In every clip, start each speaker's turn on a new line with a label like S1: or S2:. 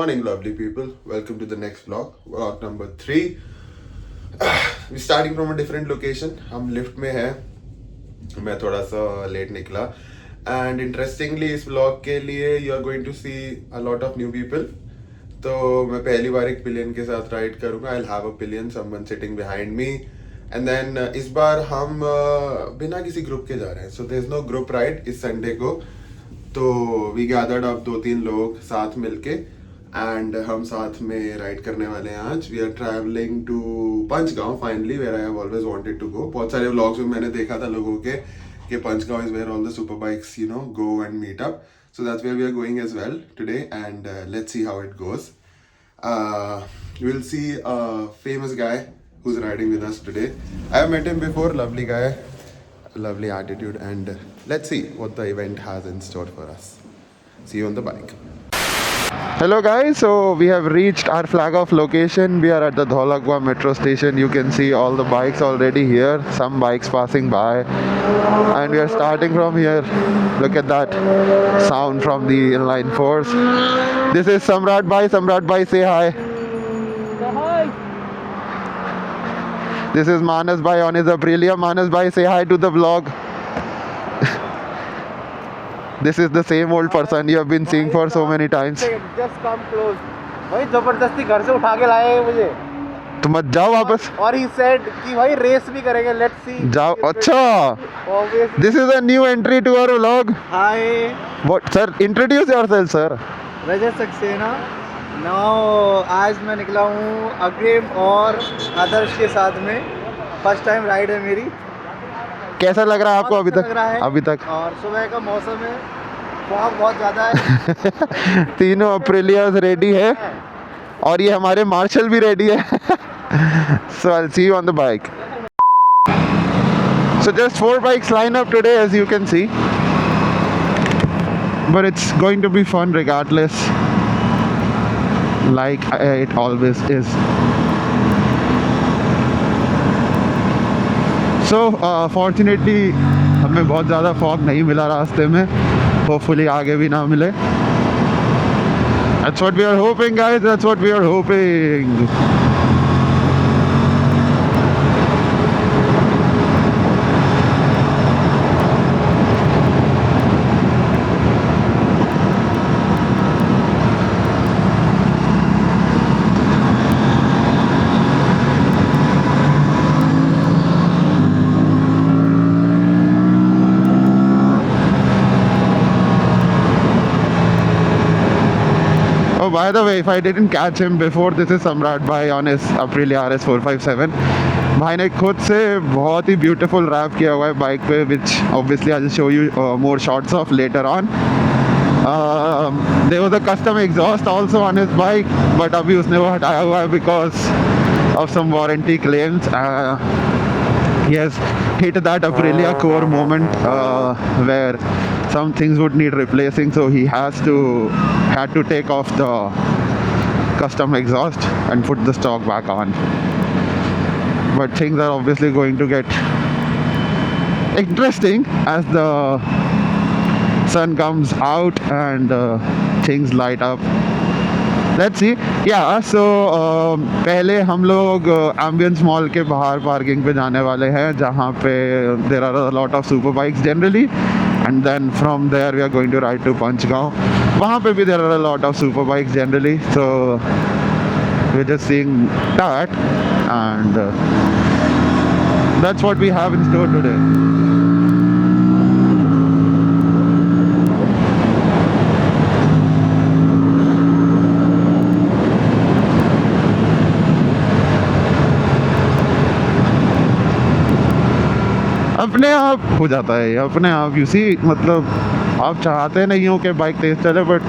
S1: morning, lovely people. Welcome to the next vlog, vlog number 3. We're starting from a different location. हम lift में हैं. मैं थोड़ा सा लेट निकला. And interestingly, इस vlog के लिए you are going to see a lot of new people. तो मैं पहली बार एक पिलियन के साथ राइड करूँगा. I'll have a pillion, someone sitting behind me. And then इस बार हम बिना किसी ग्रुप के जा रहे हैं. So there's no group ride इस संडे को. तो वी गैदर्ड अब 2-3 लोग साथ मिलके एंड हम साथ में राइड करने वाले हैं आज. We are travelling to Panchgaon finally, where I have always wanted to go. बहुत सारे व्लॉग्स में मैंने देखा था लोगों के कि Panchgaon is where all the super bikes go and meet up. So that's where we are going as well today and let's see how it goes. We will see a famous guy who's riding with us today. I have met him before, lovely guy, lovely attitude, and let's see what the event has in store for us. See you on the bike. Hello guys, so we have reached our flag off location. We are at the Dholakwa metro station. You can see all the bikes already here, some bikes passing by, and we are starting from here. Look at that sound from the inline force. This is Samrat Bhai, say hi. This is Manas Bhai on his Aprilia. Manas Bhai, say hi to the vlog. This is the same old person you have been seeing for so many times.
S2: Just come close. भाई जबरदस्ती घर से उठा के लाए हैं मुझे.
S1: तो मत जाओ वापस.
S2: और he said कि भाई रेस भी करेंगे. Let's see.
S1: जाओ. अच्छा.
S2: Obviously.
S1: This is a new entry to our vlog.
S2: Hi.
S1: What sir? Introduce yourself, sir.
S2: Rajat Saxena. Now आज मैं निकला हूँ अग्रिम और आदर्श के साथ में. फर्स्ट टाइम राइड है मेरी.
S1: कैसा लग रहा है आपको अभी
S2: अच्छा
S1: तक?
S2: लग रहा है.
S1: अभी तक.
S2: और सुबह का मौसम है, फॉग बहुत ज़्यादा है.
S1: तीनों अप्रिलियाज रेडी है और ये हमारे मार्शल भी रेडी है. So I'll see you on the bike. So just 4 bikes line up today, as you can see. But it's going to be fun regardless, like it always is. So fortunately हमें बहुत ज़्यादा fog नहीं मिला रास्ते में. Hopefully आगे भी ना मिले. That's what we are hoping, guys. That's what we are hoping. Oh, by the way, if I didn't catch him before, this is Samrat Bhai on his Aprilia RS 457. भाई ने खुद से बहुत ही ब्यूटीफुल रैप किया हुआ है bike पे, which obviously I'll show you more shots of later on. There was a custom exhaust also on his bike, but अभी उसने वो हटाया हुआ है because of some warranty claims. He has hit that Aprilia core moment where some things would need replacing, so he had to take off the custom exhaust and put the stock back on. But things are obviously going to get interesting as the sun comes out and things light up. Let's see. Yeah, so पहले हम लोग ambience mall के बाहर parking पे जाने वाले हैं, जहाँ पे there are a lot of super bikes generally, and then from there we are going to ride to Panchgaon. वहाँ पे भी there are a lot of super bikes generally, so we're just seeing that, and that's what we have in store today. अपने आप हो जाता है, अपने आप. यू सी, मतलब आप चाहते नहीं हो कि बाइक तेज चले, बट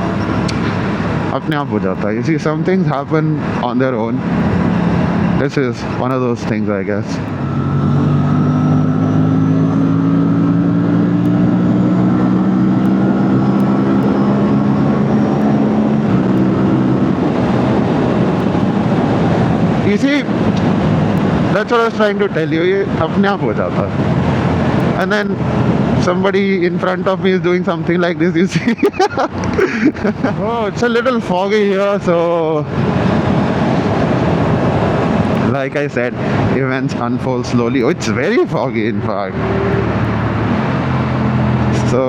S1: अपने आप हो जाता है. You see, some things happen on their own. This is one of those things, I guess. You see, that's what I was trying to tell you. ये अपने आप हो जाता है. And then Somebody in front of me is doing something like this, you see. Oh, it's a little foggy here, so like I said, events unfold slowly. Oh, it's very foggy in fact. So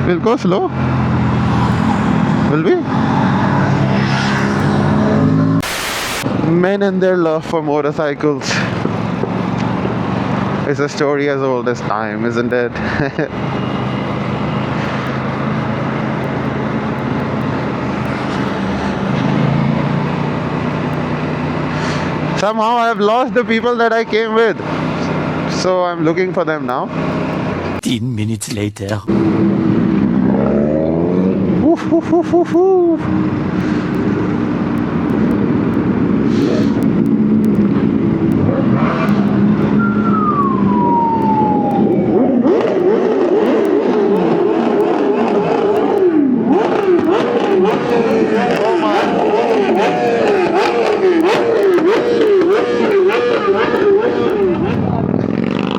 S1: we'll go slow. Will we? Men and their love for motorcycles is a story as old as time, isn't it? Somehow I have lost the people that I came with, so I'm looking for them now.
S3: 10 minutes later.
S1: Woof, woof, woof, woof, woof.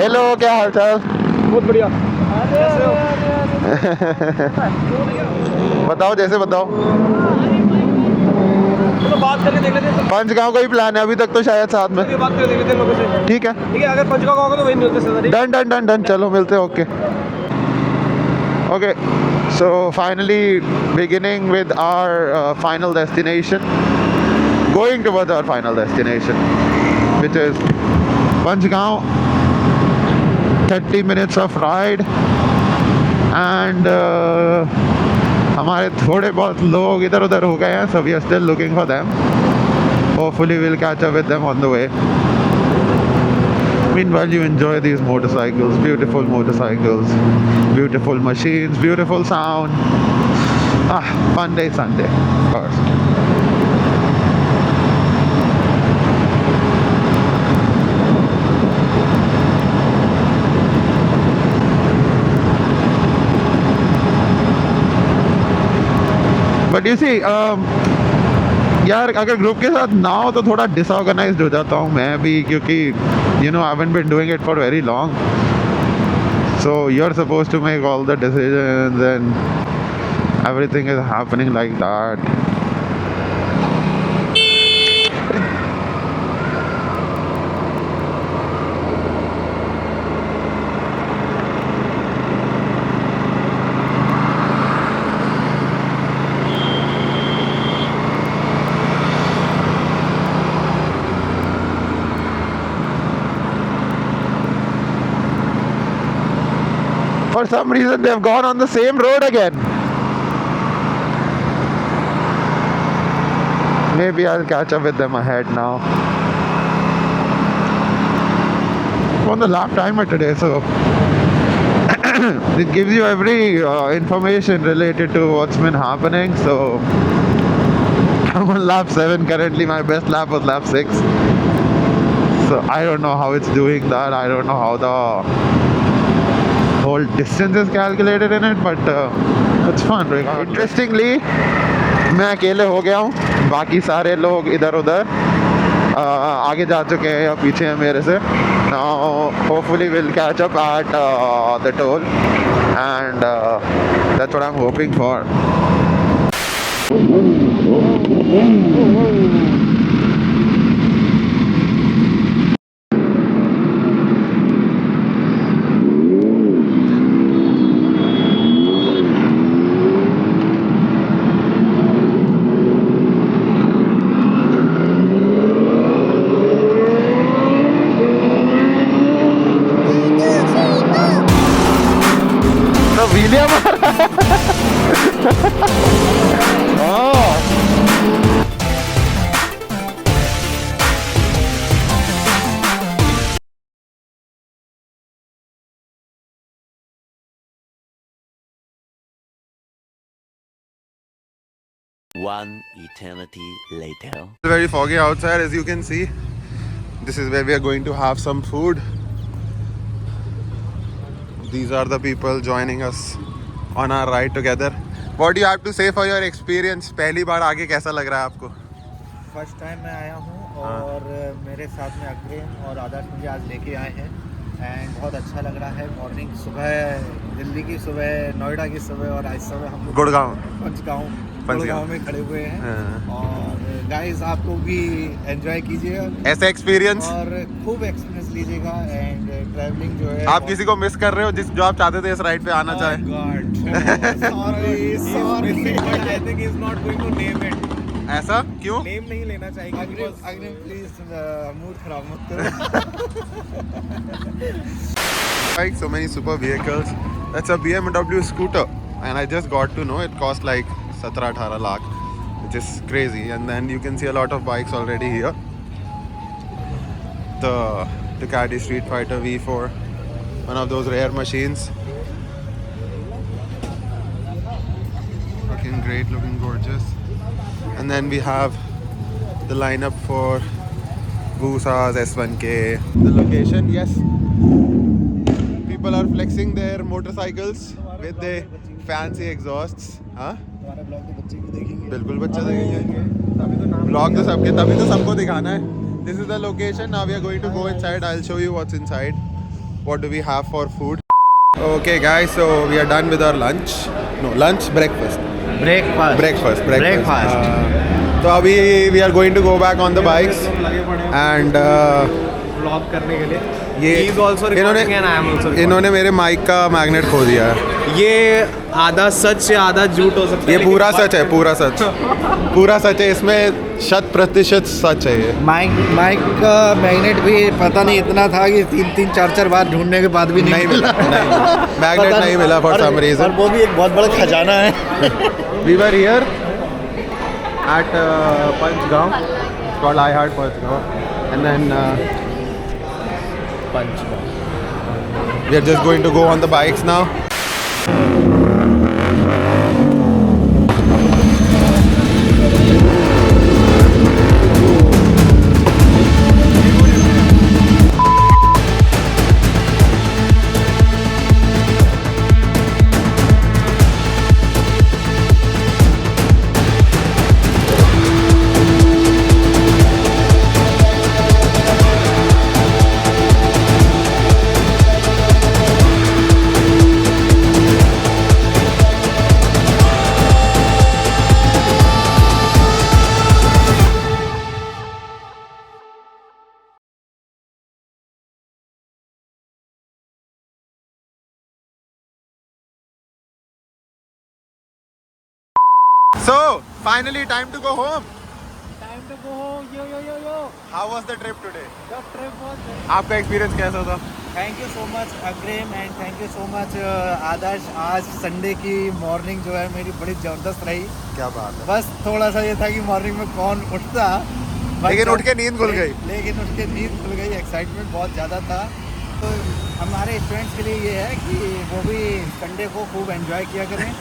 S1: Hello, क्या हाल चाल?
S2: बहुत बढ़िया। कैसे हो?
S1: बताओ, जैसे बताओ।
S2: तो बात करके देख लेते हैं।
S1: पंचगांव का ही प्लान है अभी तक तो शायद साथ में।
S2: बात करके देख लेते हैं लोगों से।
S1: ठीक है,
S2: ठीक है, अगर पंचगांव का होगा तो वहीं मिलते हैं।
S1: डन डन डन डन, चलो मिलते हैं। Okay okay, so finally beginning with our final destination, going towards our final destination which is Panchgaon. 30 minutes of ride and हमारे थोड़े बहुत लोग इधर उधर हो गए हैं, so we are still looking for them. Hopefully we'll catch up with them on the way. Meanwhile, you enjoy these motorcycles, beautiful motorcycles, beautiful machines, beautiful sound. Fun day Sunday, of course. But you see यार, अगर group के साथ ना हो तो थोड़ा disorganised हो जाता हूँ मैं भी, क्योंकि you know I haven't been doing it for very long. So you are supposed to make all the decisions and everything is happening like that. For some reason they have gone on the same road again. Maybe I'll catch up with them ahead now. I'm on the lap timer today, so it gives you every information related to what's been happening. So I'm on lap 7 currently. My best lap was lap 6. So I don't know how it's doing that. I don't know how the whole distance is calculated in it, but it's fun. Interestingly, मैं अकेले हो गया हूँ, बाकी सारे लोग इधर उधर आगे जा चुके हैं या पीछे हैं मेरे से. Now hopefully we'll catch up at the toll, and that's what I'm hoping for. व्हीलिया मारा.
S3: One eternity later.
S1: Very foggy outside, as you can see. This is where we are going to have some food. These are the people joining us on our ride together. What do you have to say for your experience? पहली बार आगे कैसा लग रहा है आपको?
S2: First time मैं आया हूँ और मेरे साथ में अग्रेम और आदर्श मुझे आज लेके आए हैं. एंड बहुत अच्छा लग रहा है। मॉर्निंग सुबह, दिल्ली की सुबह, नोएडा की सुबह और आज सुबह हम लोग
S1: गुड़गांव
S2: गुड़गांव में खड़े हुए हैं।
S1: हाँ।
S2: और गाइस आप लोग भी एंजॉय कीजिए
S1: ऐसे एक्सपीरियंस
S2: और खूब एक्सपीरियंस लीजिएगा। एंड ट्रैवलिंग जो है,
S1: आप किसी को मिस कर रहे हो जिस जो आप चाहते थे इस राइड पे आना चाहे? ऐसा क्यों?
S4: नेम नहीं लेना चाहिए
S2: अग्रिम प्लीज मूड खराब मत करो।
S1: Like so many super vehicles. That's a BMW scooter, and I just got to know it cost like 17-18 lakh, which is crazy. And then you can see a lot of bikes already here. The Ducati Street Fighter V4, one of those rare machines. Looking great, looking gorgeous. And then we have the lineup for Vusa's S1K. The location, yes. People are flexing their motorcycles with the fancy exhausts. हाँ?
S2: हमारा blog के बच्चे भी देखेंगे।
S1: बिल्कुल बच्चा देखेंगे। Blog तो सबके, तभी तो सबको दिखाना है। This is the location. Now we are going to go inside. I'll show you what's inside. What do we have for food? Okay, guys. So we are done with our lunch. No, lunch, breakfast. Breakfast. तो अभी we are going to go back on the bikes and
S4: blog करने के लिए
S1: ये
S4: He is also recording and I am also recording.
S1: इन्होंने मेरे mic का magnet खो दिया है।
S4: ये आधा सच या आधा झूठ हो सकता है।
S1: ये
S4: लेकिन
S1: पूरा सच है, पूरा सच, पूरा सच है। इसमें 100% सच है ये।
S2: माइक का मैग्नेट भी पता नहीं इतना था कि 3-4 बार ढूंढने के बाद भी
S1: नहीं मिला, नहीं मैग्नेट नहीं मिला फॉर सम
S2: और
S1: रीजन।
S2: वो भी एक बहुत बड़ा खजाना है।
S1: We were here at Panchgaon. It's called I Heart Panchgaon. And then we are just going to go on the bikes now. So, finally time to go home.
S2: Time to go home. Yo
S1: How was the trip today?
S2: The trip was
S1: आपका experience कैसा था?
S2: Thank you so much Agrim and thank you so much Adarsh. आज Sunday की morning जो है मेरी बड़ी ज़बरदस्त रही।
S1: क्या बात है।
S2: बस थोड़ा सा ये था कि मॉर्निंग में कौन उठता,
S1: लेकिन उठ के नींद खुल गई।
S2: लेकिन उठ के नींद खुल गई। एक्साइटमेंट बहुत ज़्यादा था। तो हमारे स्टूडेंट्स के लिए ये है कि वो भी संडे को खूब एंजॉय किया करें।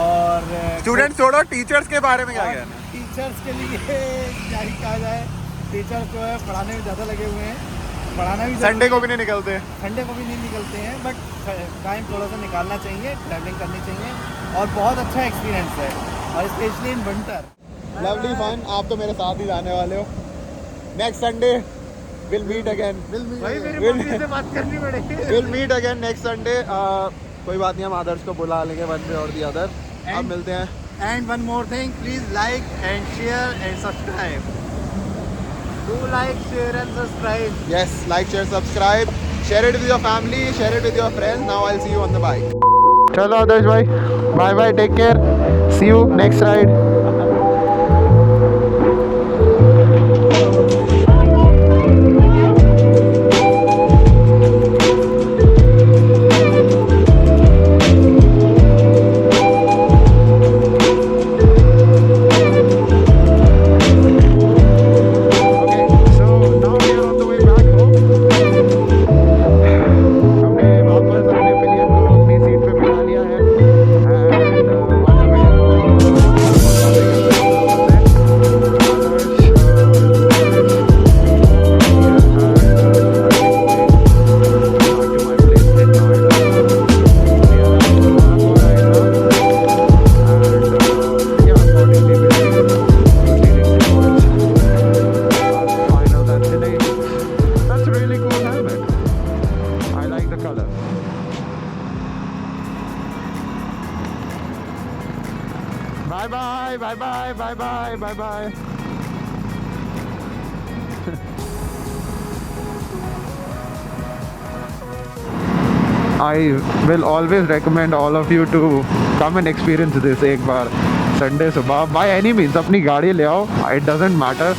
S2: और
S1: स्टूडेंट छोड़ो, टीचर्स के बारे में क्या कहना है?
S2: टीचर्स के लिए क्या ही कहा जाए, टीचर्स जो है पढ़ाने में ज़्यादा लगे हुए हैं। पढ़ाना भी
S1: संडे को भी नहीं निकलते।
S2: संडे को भी नहीं निकलते हैं, बट टाइम थोड़ा सा निकालना चाहिए, ट्रैवलिंग करनी चाहिए। और बहुत अच्छा एक्सपीरियंस है, और specially in winter.
S1: Lovely fun. आप तो मेरे साथ ही जाने वाले हो। Next Sunday will meet again.
S4: भाई मेरे मम्मी से बात करनी पड़ेगी।
S1: Will meet again next Sunday. कोई बात नहीं, हम आदर्श को बुला लेंगे वन वे और दी अदर। अब मिलते हैं।
S2: And one more thing, please like and share and subscribe. Do like, share and subscribe.
S1: Yes, like, share, subscribe. Share it with your family. Share it with your friends. Now I'll see you on the bike. चलो आदर्श भाई, bye bye. Take care. See you next ride. bye, bye bye, bye bye, bye bye. I will always recommend all of you to come and experience this एक बार Sunday सुबह by any means अपनी गाड़ी ले आओ, it doesn't matter,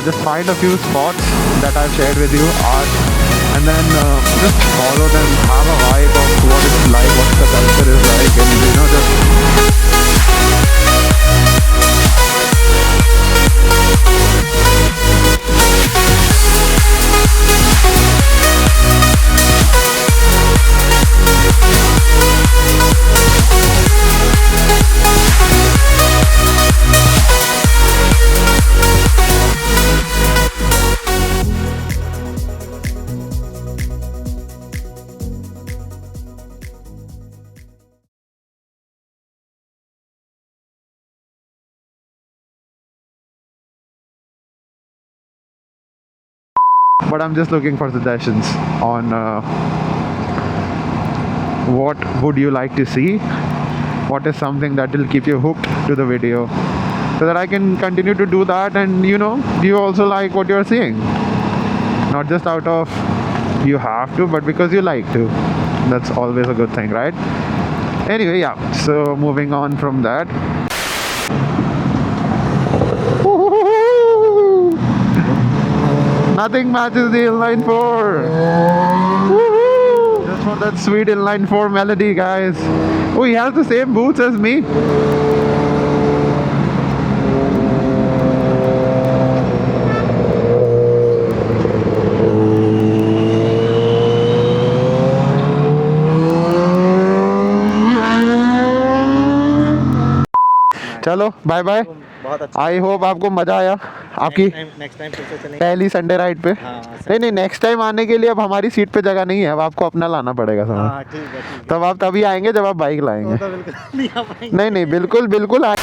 S1: just find a few spots that I've shared with you and then just follow them, have a vibe of what it's like, what the culture is like, and you know, just but I'm just looking for suggestions on what would you like to see, what is something that will keep you hooked to the video, so that I can continue to do that, and you know, you also like what you're seeing, not just out of you have to, but because you like to. That's always a good thing, right? Anyway, yeah, so moving on from that, nothing matches the inline 4. Woohoo! Just for that sweet inline 4 melody, guys. Oh, he has the same boots as me. चलो bye bye.
S2: बहुत अच्छा.
S1: I hope आपको मजा आया आपकी
S2: next time फिर से चलेंगे.
S1: पहली संडे राइड पे.
S2: हाँ,
S1: नहीं, नेक्स्ट टाइम आने के लिए अब हमारी सीट पे जगह नहीं है, अब आपको अपना लाना पड़ेगा सामान.
S2: हाँ, ठीक है, ठीक है.
S1: तब आप तभी आएंगे जब आप बाइक लाएंगे.
S2: तो बिल्कुल नहीं आ पाएंगे.
S1: नहीं, बिल्कुल बिल्कुल.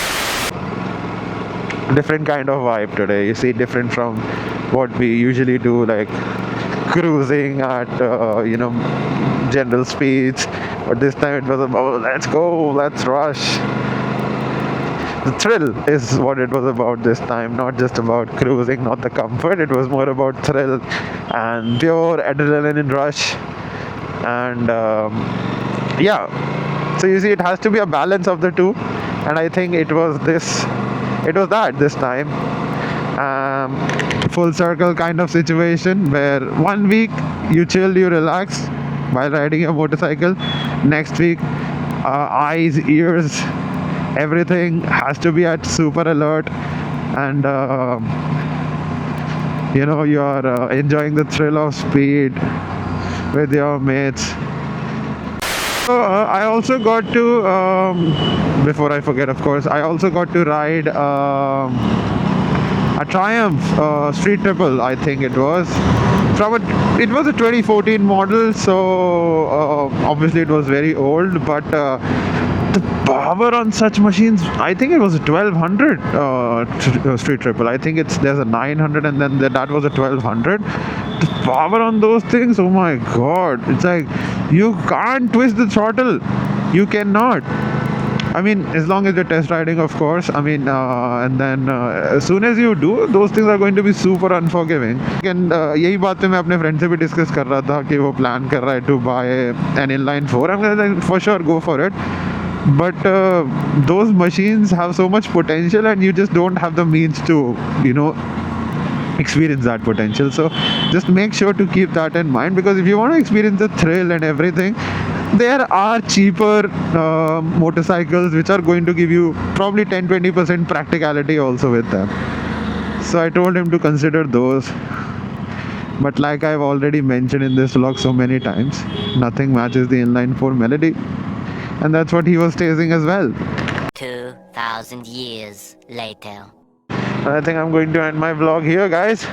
S1: Different kind of vibe today, you see, different from what we usually do, like cruising at you know, general speeds, but this time it was about let's go, let's rush. The thrill is what it was about this time, not just about cruising, not the comfort. It was more about thrill and pure adrenaline rush. And yeah, so you see, it has to be a balance of the two, and I think it was that this time. Full circle kind of situation where 1 week you chill, you relax while riding a motorcycle. Next week, eyes, ears, everything has to be at super alert, and you know, you are enjoying the thrill of speed with your mates. So I also got to before I forget, of course, I also got to ride a Triumph Street Triple, I think it was. It was a 2014 model, so obviously it was very old, but the power on such machines, I think it was a 1200 Street Triple. I think there's a 900, and then that was a 1200. The power on those things, oh my god, it's like you can't twist the throttle. You cannot. I mean, as long as you're test riding, of course. I mean, and then as soon as you do, those things are going to be super unforgiving. And यही बात पे मैं अपने friend से भी discuss कर रहा था कि वो प्लान कर रहा है to buy an inline 4. I'm like, for sure, go for it. But those machines have so much potential, and you just don't have the means to, you know, experience that potential. So just make sure to keep that in mind, because if you want to experience the thrill and everything, there are cheaper motorcycles which are going to give you probably 10-20% practicality also with them. So I told him to consider those, but like I've already mentioned in this vlog so many times, nothing matches the inline 4 melody, and that's what he was tasting as well.
S5: 2,000 years later.
S1: I think I'm going to end my vlog here, guys.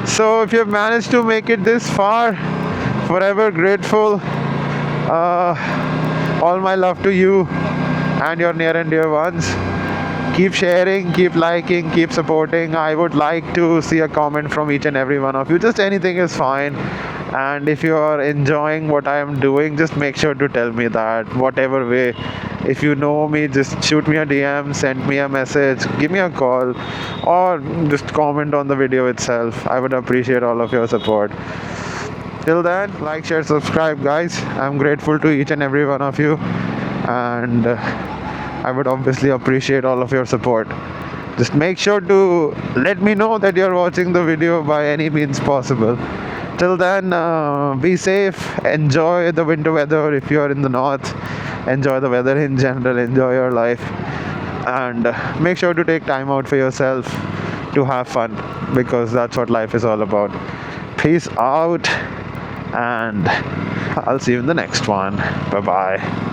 S1: So if you've managed to make it this far, forever grateful. All my love to you and your near and dear ones. Keep sharing, keep liking, keep supporting. I would like to see a comment from each and every one of you. Just anything is fine. And if you are enjoying what I am doing, just make sure to tell me that, whatever way If you know me, just shoot me a DM, send me a message, give me a call, or just comment on the video itself. I would appreciate all of your support. Till then, like, share, subscribe, guys. I'm grateful to each and every one of you, and I would obviously appreciate all of your support. Just make sure to let me know that you're watching the video by any means possible. Till then, be safe, enjoy the winter weather if you're in the north, enjoy the weather in general, enjoy your life, and make sure to take time out for yourself to have fun, because that's what life is all about. Peace out, and I'll see you in the next one. Bye bye.